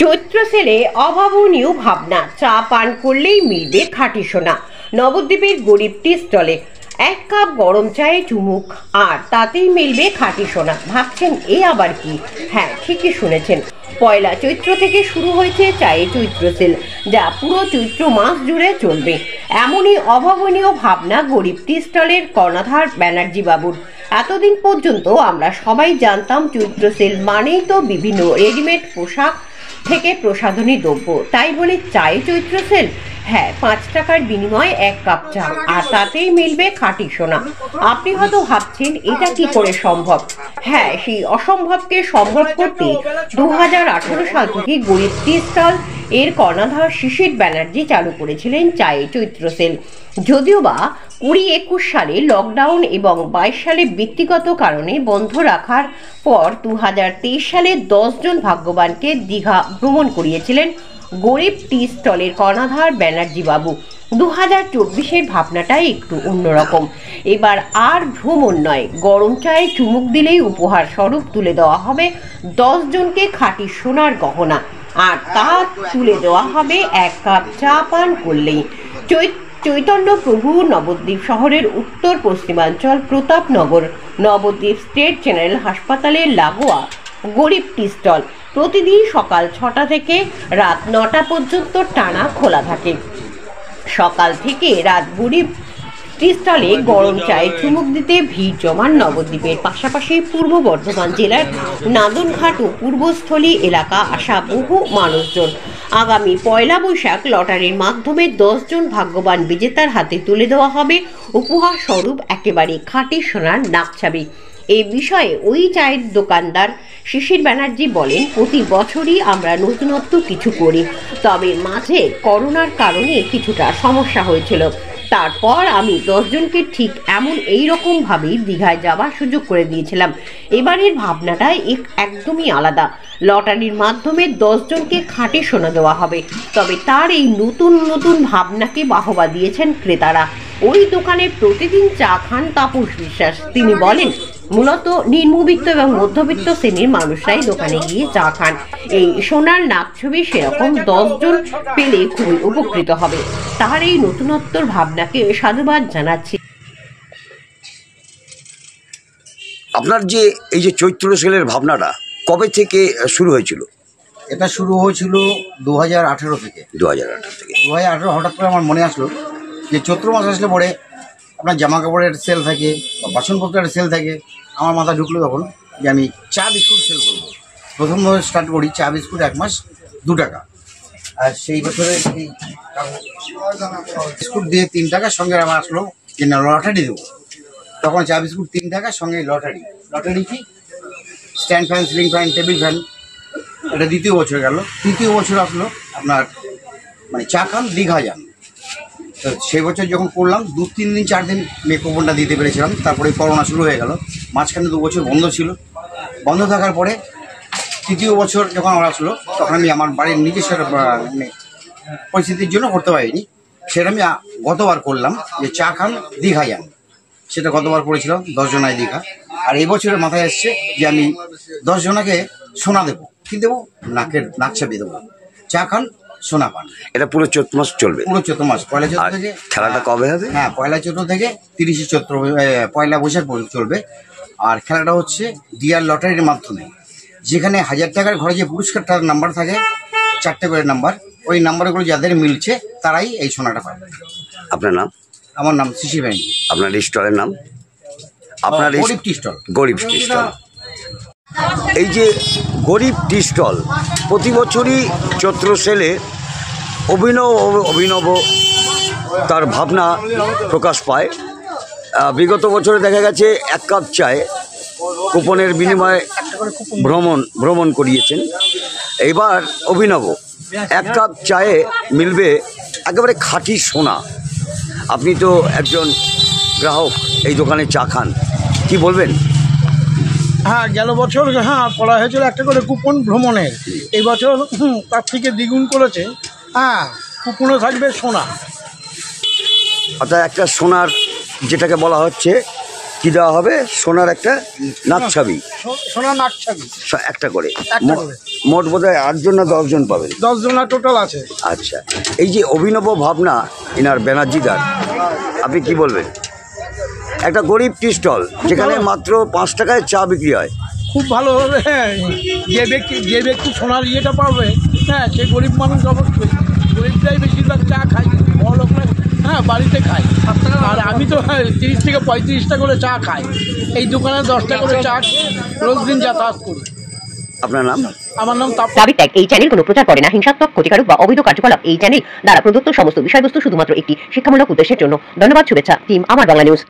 চৈত্র সেলে অভাবনীয় ভাবনা, চা পান করলেই মিলবে খাঁটি সোনা। নবদ্বীপের গরিব টি স্টলে 1 কাপ গরম চায়ে চুমুক আর তাতেই মিলবে খাঁটি সোনা। ভাবছেন এ আবার কি? হ্যাঁ, ঠিকই শুনেছেন। পয়লা চৈত্র থেকে শুরু হয়েছে চায়ে চৈত্র সেল, যা পুরো চৈত্র মাস জুড়ে চলবে। এমনই অভাবনীয় ভাবনা গরিব টি স্টলের কর্ণধার ব্যানার্জি বাবুর। এতদিন পর্যন্ত আমরা সবাই জানতাম চৈত্র সেল মানেই তো বিভিন্ন রেডিমেড পোশাক থেকে প্রসাধনী দ্রব্য, তাই বলে চায়ে চৈত্র সেল? হ্যাঁ, 5 টাকার বিনিময়ে 1 কাপ চা আর তাতেই মিলবে খাঁটি সোনা। আপনি হয়তো ভাবছেন এটা কি করে সম্ভব? হ্যাঁ, সেই অসম্ভবকে সম্ভব করতে 2018 সাল থেকে গরিব টি স্টল এর কর্ণধার শিশির ব্যানার্জি চালু করেছিলেন চায়ে চৈত্র সেল। যদিও বা 20-21 সালে লকডাউন এবং 22 সালে ব্যক্তিগত কারণে বন্ধ রাখার পর 2023 সালে 10 জন ভাগ্যবানকে দীঘা ভ্রমণ করিয়েছিলেন গরিব টি স্টলের কর্ণধার ব্যানার্জি বাবু। 2024-এর ভাবনাটাই একটু অন্যরকম। এবার আর ভ্রমণ নয়, গরম চায়ে চুমুক দিলেই উপহার স্বরূপ তুলে দেওয়া হবে 10 জনকে খাঁটি সোনার গহনা, আর তা তুলে দেওয়া হবে 1 কাপ চা পান করলেই। চৈতন্য প্রভু নবদ্বীপ শহরের উত্তর পশ্চিমাঞ্চল প্রতাপনগর নবদ্বীপ স্টেট জেনারেল হাসপাতালের লাগোয়া গরিব টি স্টল প্রতিদিন সকাল 6টা থেকে রাত 9টা পর্যন্ত টানা খোলা থাকে। সকাল থেকে রাত গরিব টি স্টলে গরম চায়ে চুমুক দিতে ভিড় জমান নবদ্বীপের পাশাপাশি পূর্ব বর্ধমান জেলার নাদনঘাট ও পূর্বস্থলী এলাকা আসা বহু মানুষজন। আগামী পয়লা বৈশাখ লটারির মাধ্যমে 10 জন ভাগ্যবান বিজেতার হাতে তুলে দেওয়া হবে উপহার স্বরূপ একেবারে খাঁটি সোনার নাকছাবি। এই বিষয়ে ওই চায়ের দোকানদার শিশির ব্যানার্জি বলেন, প্রতি বছরই আমরা নতুনত্ব কিছু করি, তবে মাঝে করোনার কারণে কিছুটা সমস্যা হয়েছিল। তারপর আমি 10 জনকে ঠিক এইরকম ভাবেই দীঘায় যাওয়ার সুযোগ করে দিয়েছিলাম। এবারের ভাবনাটা একদমই আলাদা। লটারির মাধ্যমে 10 জনকে খাঁটি সোনা দেওয়া হবে। তবে তার এই নতুন ভাবনাকে বাহবা দিয়েছেন ক্রেতারা। ওই দোকানে প্রতিদিন চা খান তাপস বিশ্বাস। তিনি বলেন, মূলত নিম্নবিত্ত এবং মধ্যবিত্ত শ্রেণীর মানুষরাই দোকানে গিয়ে চা খান। এই সোনার নাকছবি সেরকম 10 জন পেলে খুবই উপকৃত হবে। তার এই নতুনত্বর ভাবনাকে সাধুবাদ জানাচ্ছি। আপনার যে এই যে চৈত্র সেলের ভাবনাটা কবে থেকে শুরু হয়েছিল? এটা শুরু হয়েছিল 2018 থেকে। 2018 হঠাৎ করে আমার মনে আসলো যে চৈত্র মাস আসলে পরে আপনার জামা কাপড়ের সেল থাকে বা বাসনপত্রের সেল থাকে। আমার মাথা ঢুকলো তখন যে আমি চা বিস্কুট সেল করবো। প্রথম স্টার্ট করি চা বিস্কুট 1 মাস 2 টাকা, আর সেই বছরে এই বিস্কুট দিয়ে 3 টাকা, সঙ্গে আমার আসলো যে না লটারি দেবো। তখন চা বিস্কুট 3 টাকা, সঙ্গে লটারি কি stand fan, ceiling fan, table fan. এটা দ্বিতীয় বছর গেল। তৃতীয় বছর আসলো আপনার মানে চা খান দীঘা যান। তো সেই বছর যখন করলাম 2-3 দিন 4 দিন কুপনটা দিতে পেরেছিলাম। তারপরে করোনা শুরু হয়ে গেল। মাঝখানে 2 বছর বন্ধ ছিল। বন্ধ থাকার পরে তৃতীয় বছর যখন আমার আসলো, তখন আমি আমার বাড়ির নিজস্ব পরিস্থিতির জন্য করতে পারিনি। সেটা আমি গতবার করলাম যে চা খান দীঘা যান। সেটা গতবার করেছিলাম 10 জনায় দীঘা। আর এই বছরের মাথায় এসছে যে আমি 10 জনাকে সোনা দেবো। কি দেবো? নাকছাবি দেবো। চা খান সোনা পান। এটা পুরো চৈত্র মাস চলবে? পুরো চৈত্র মাস, পয়লা চৈত্র থেকে। খেলাটা কবে হবে? হ্যাঁ, পয়লা চৈত্র থেকে 30 চৈত্র, পয়লা বৈশাখ পর্যন্ত চলবে। আর খেলাটা হচ্ছে ডিয়ার লটারির মাধ্যমে, যেখানে 1000 টাকার ঘরে যে পুরস্কারটার নাম্বার থাকে 4টে করে নাম্বার, ওই নাম্বারগুলো যাদের মিলছে তারাই এই সোনাটা পাবে। আপনার নাম? আমার নাম শিশির ব্যানার্জি। আপনার স্টলের নাম? আপনার গরিব টি স্টল। গরিব টি স্টল। এই যে গরিব টি স্টল প্রতি বছরই চৈত্র সেলে অভিনব তার ভাবনা প্রকাশ পায়। বিগত বছরে দেখা গেছে 1 কাপ চায়ে কুপনের বিনিময়ে ভ্রমণ করিয়েছেন। এবার অভিনব 1 কাপ চায়ে মিলবে একেবারে খাঁটি সোনা। আপনি তো একজন গ্রাহক, এই দোকানে চা খান, কি বলবেন? হ্যাঁ, গেল বছর করা হয়েছিল একটা করে কুপন ভ্রমণের। এই বছর তার থেকে দ্বিগুণ করেছে। হ্যাঁ, কুপনে থাকবে সোনা। অর্থাৎ একটা সোনার, যেটাকে বলা হচ্ছে কি দেওয়া হবে? সোনার একটা নাক ছাবি, সোনার নাক ছাবি একটা করে। একটা করে। মোট বোধহয় 8 জন না 10 জন পাবেন? 10 জনা টোটাল আছে। আচ্ছা, এই যে অভিনব ভাবনা এনার ব্যানার্জিদার, আপনি কি বলবেন? একটা গরিব টি স্টল যেখানে মাত্র 5 টাকায় চা বিক্রি হয়, খুব ভালো হবে। হ্যাঁ, যে ব্যক্তি সোনার ইয়েটা পাবে, হ্যাঁ, সে গরিব মানুষ অবশ্যই। গরিবটাই বেশিরভাগ চা খায়, বড় লোকরা হ্যাঁ বাড়িতে খায়। আর আমি তো 30 থেকে 35টা করে চা খাই। এই দোকানে 10টা করে চা খেয়ে রোজ দিন যাতায়াত করি। আপনার নাম? আমার নাম দাবি ত্যাগ এই চ্যানেল কোনো প্রচার করে না। হিংসাত্মক, ক্ষতিকারক বা অবৈধ কার্যকলাপ এই চ্যানেল দ্বারা প্রদত্ত সমস্ত বিষয়বস্তু শুধুমাত্র একটি শিক্ষামূলক উদ্দেশ্যের জন্য। ধন্যবাদ। শুভেচ্ছা টিম আমার বাংলা নিউজ।